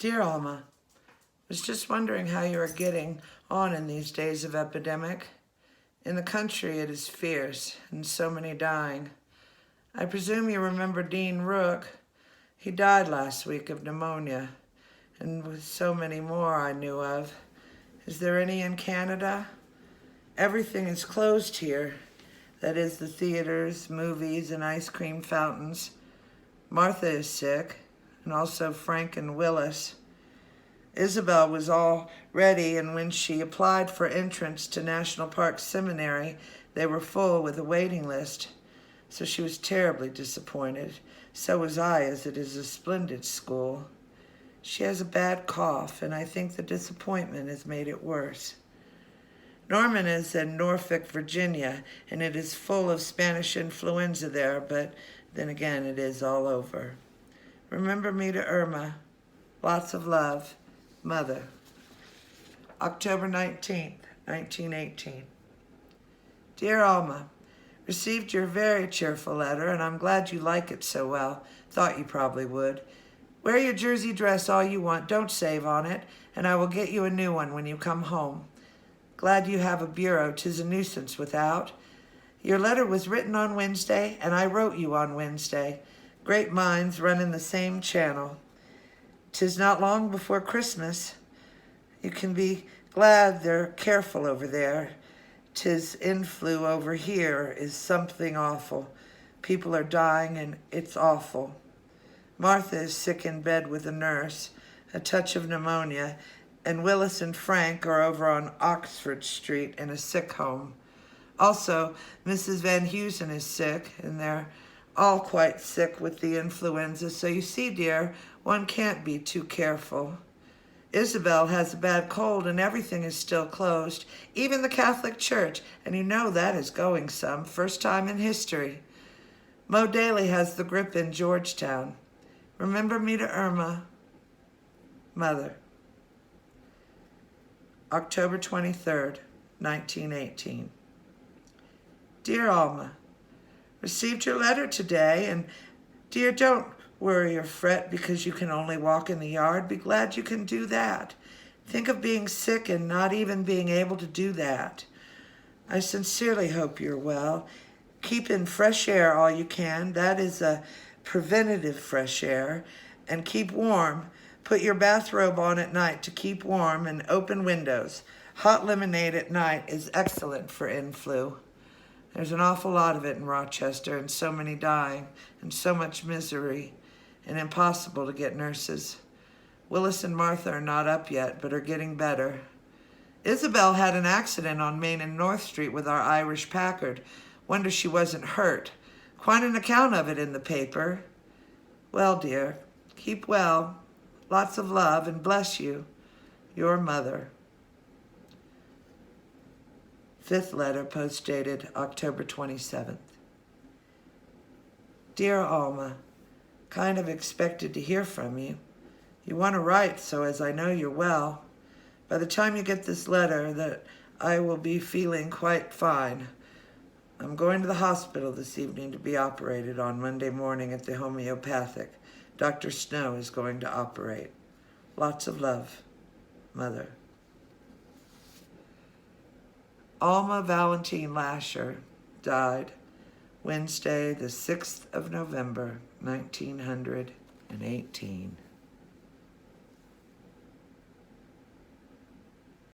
Dear Alma, was just wondering how you are getting on in these days of epidemic. In the country it is fierce, and so many dying. I presume you remember Dean Rook. He died last week of pneumonia, and with so many more I knew of. Is there any in Canada? Everything is closed here. That is, the theaters, movies, and ice cream fountains. Martha is sick, and also Frank and Willis. Isabel was all ready, and when she applied for entrance to National Park Seminary, they were full with a waiting list. So she was terribly disappointed. So was I, as it is a splendid school. She has a bad cough, and I think the disappointment has made it worse. Norman is in Norfolk, Virginia, and it is full of Spanish influenza there, but then again, it is all over. Remember me to Irma. Lots of love. Mother. October 19th, 1918. Dear Alma, received your very cheerful letter, and I'm glad you like it so well. Thought you probably would. Wear your jersey dress all you want. Don't save on it, and I will get you a new one when you come home. Glad you have a bureau. 'Tis a nuisance without. Your letter was written on Wednesday, and I wrote you on Wednesday. Great minds run in the same channel. 'Tis not long before Christmas. You can be glad they're careful over there. 'Tis influ over here is something awful. People are dying, and it's awful. Martha is sick in bed with a nurse, a touch of pneumonia, and Willis and Frank are over on Oxford Street in a sick home. Also, Mrs. Van Heusen is sick, and they're all quite sick with the influenza. So you see, dear, one can't be too careful. Isabel has a bad cold, and everything is still closed, even the Catholic Church, and you know that is going some, first time in history. Mo Daly has the grip in Georgetown. Remember me to Irma. Mother. October 23rd, 1918. Dear Alma, received your letter today, and dear, don't worry or fret because you can only walk in the yard. Be glad you can do that. Think of being sick and not even being able to do that. I sincerely hope you're well. Keep in fresh air all you can. That is a preventative fresh air. And keep warm. Put your bathrobe on at night to keep warm and open windows. Hot lemonade at night is excellent for influ. There's an awful lot of it in Rochester, and so many dying, and so much misery, and impossible to get nurses. Willis and Martha are not up yet, but are getting better. Isabel had an accident on Main and North Street with our Irish Packard. Wonder she wasn't hurt. Quite an account of it in the paper. Well, dear, keep well. Lots of love, and bless you. Your mother. Fifth letter, post-dated October 27th. Dear Alma, kind of expected to hear from you. You want to write, so as I know you're well. By the time you get this letter, that I will be feeling quite fine. I'm going to the hospital this evening to be operated on Monday morning at the homeopathic. Dr. Snow is going to operate. Lots of love. Mother. Alma Valentine Lasher died Wednesday, the 6th of November, 1918.